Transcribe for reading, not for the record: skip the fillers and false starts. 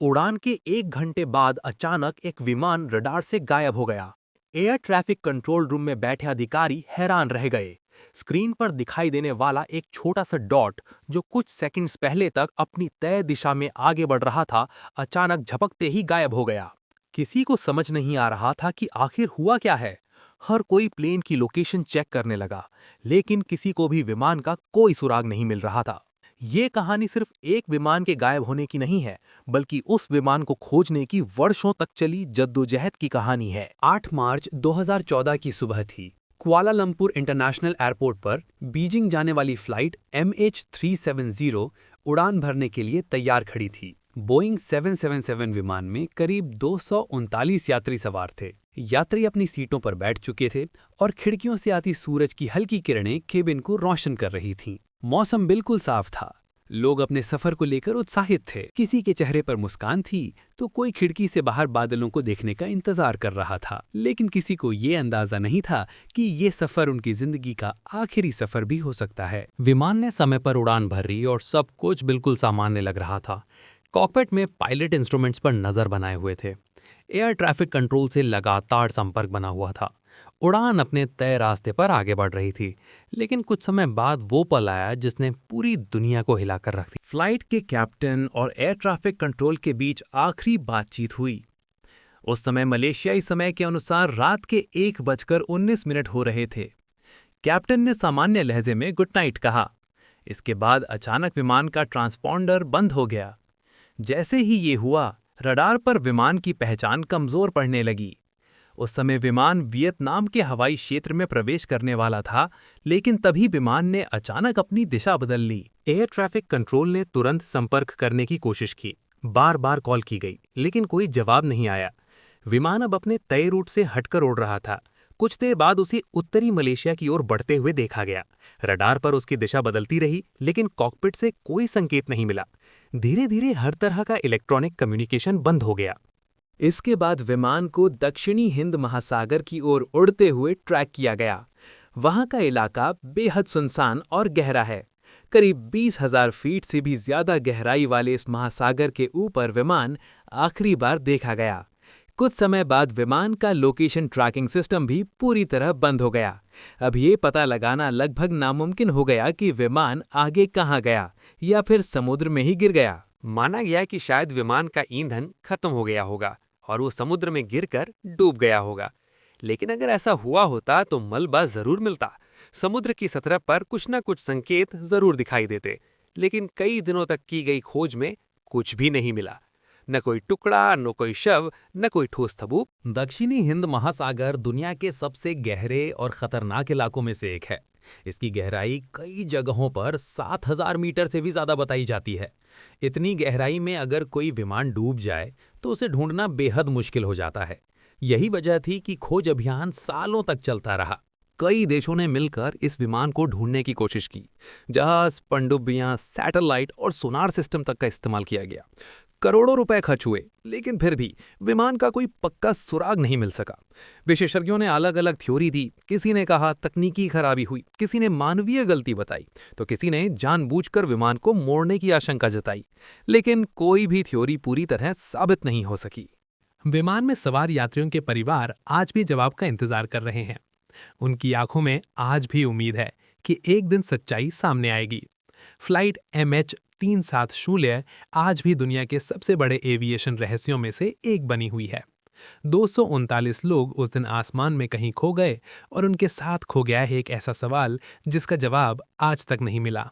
उड़ान के 1 घंटे बाद अचानक एक विमान रडार से गायब हो गया। एयर ट्रैफिक कंट्रोल रूम में बैठे अधिकारी हैरान रह गए। स्क्रीन पर दिखाई देने वाला एक छोटा सा डॉट, जो कुछ सेकंड्स पहले तक अपनी तय दिशा में आगे बढ़ रहा था, अचानक झपकते ही गायब हो गया। किसी को समझ नहीं आ रहा था कि आखिर हुआ क्या है। हर कोई प्लेन की लोकेशन चेक करने लगा, लेकिन किसी को भी विमान का कोई सुराग नहीं मिल रहा था। ये कहानी सिर्फ एक विमान के गायब होने की नहीं है, बल्कि उस विमान को खोजने की वर्षों तक चली जद्दोजहद की कहानी है। 8 मार्च 2014 की सुबह थी। कुआलालंपुर इंटरनेशनल एयरपोर्ट पर बीजिंग जाने वाली फ्लाइट MH370 उड़ान भरने के लिए तैयार खड़ी थी। बोइंग 777 विमान में करीब 239 यात्री सवार थे। यात्री अपनी सीटों पर बैठ चुके थे और खिड़कियों से आती सूरज की हल्की किरणें केबिन को रोशन कर रही थीं। मौसम बिल्कुल साफ था। लोग अपने सफर को लेकर उत्साहित थे। किसी के चेहरे पर मुस्कान थी तो कोई खिड़की से बाहर बादलों को देखने का इंतजार कर रहा था। लेकिन किसी को ये अंदाजा नहीं था कि ये सफर उनकी जिंदगी का आखिरी सफर भी हो सकता है। विमान ने समय पर उड़ान भरी और सब कुछ बिल्कुल सामान्य लग रहा था। कॉकपिट में पायलट इंस्ट्रूमेंट्स पर नजर बनाए हुए थे। एयर ट्रैफिक कंट्रोल से लगातार संपर्क बना हुआ था। उड़ान अपने तय रास्ते पर आगे बढ़ रही थी, लेकिन कुछ समय बाद वो पल आया जिसने पूरी दुनिया को हिलाकर रख दिया। फ्लाइट के कैप्टन और एयर ट्रैफिक कंट्रोल के बीच आखिरी बातचीत हुई। उस समय मलेशियाई समय के अनुसार रात के 1:19 हो रहे थे। कैप्टन ने सामान्य लहजे में गुड नाइट कहा। इसके बाद अचानक विमान का ट्रांसपॉन्डर बंद हो गया। जैसे ही ये हुआ, रडार पर विमान की पहचान कमजोर पड़ने लगी। उस समय विमान वियतनाम के हवाई क्षेत्र में प्रवेश करने वाला था, लेकिन तभी विमान ने अचानक अपनी दिशा बदल ली। एयर ट्रैफिक कंट्रोल ने तुरंत संपर्क करने की कोशिश की। बार बार कॉल की गई, लेकिन कोई जवाब नहीं आया। विमान अब अपने तय रूट से हटकर उड़ रहा था। कुछ देर बाद उसे उत्तरी मलेशिया की ओर बढ़ते हुए देखा गया। रडार पर उसकी दिशा बदलती रही, लेकिन कॉकपिट से कोई संकेत नहीं मिला। धीरे धीरे हर तरह का इलेक्ट्रॉनिक कम्युनिकेशन बंद हो गया। इसके बाद विमान को दक्षिणी हिंद महासागर की ओर उड़ते हुए ट्रैक किया गया। वहां का इलाका बेहद सुनसान और गहरा है। करीब 20,000 फीट से भी ज्यादा गहराई वाले इस महासागर के ऊपर विमान आखिरी बार देखा गया। कुछ समय बाद विमान का लोकेशन ट्रैकिंग सिस्टम भी पूरी तरह बंद हो गया। अब ये पता लगाना लगभग नामुमकिन हो गया कि विमान आगे कहाँ गया या फिर समुद्र में ही गिर गया। माना गया कि शायद विमान का ईंधन खत्म हो गया होगा और वो समुद्र में गिरकर डूब गया होगा। लेकिन अगर ऐसा हुआ होता तो मलबा जरूर मिलता। समुद्र की सतह पर कुछ न कुछ संकेत जरूर दिखाई देते, लेकिन कई दिनों तक की गई खोज में कुछ भी नहीं मिला। न कोई टुकड़ा, न कोई शव, न कोई ठोस सबूत। दक्षिणी हिंद महासागर दुनिया के सबसे गहरे और खतरनाक इलाकों में से एक है। इसकी गहराई कई जगहों पर 7,000 मीटर से भी ज्यादा बताई जाती है। इतनी गहराई में अगर कोई विमान डूब जाए तो उसे ढूंढना बेहद मुश्किल हो जाता है। यही वजह थी कि खोज अभियान सालों तक चलता रहा। कई देशों ने मिलकर इस विमान को ढूंढने की कोशिश की। जहाज, पनडुब्बियां, सैटेलाइट और सोनार सिस्टम तक का इस्तेमाल किया गया। करोड़ों रुपए खर्च हुए, लेकिन फिर भी विमान का कोई पक्का सुराग नहीं मिल सका। विशेषज्ञों ने अलग अलग थ्योरी दी। किसी ने कहा तकनीकी खराबी हुई, किसी ने मानवीय गलती बताई, तो किसी ने जानबूझकर विमान को मोड़ने की आशंका जताई। लेकिन कोई भी थ्योरी पूरी तरह साबित नहीं हो सकी। विमान में सवार यात्रियों के परिवार आज भी जवाब का इंतजार कर रहे हैं। उनकी आंखों में आज भी उम्मीद है कि एक दिन सच्चाई सामने आएगी। फ्लाइट MH370 आज भी दुनिया के सबसे बड़े एविएशन रहस्यों में से एक बनी हुई है। 239 लोग उस दिन आसमान में कहीं खो गए और उनके साथ खो गया है एक ऐसा सवाल जिसका जवाब आज तक नहीं मिला।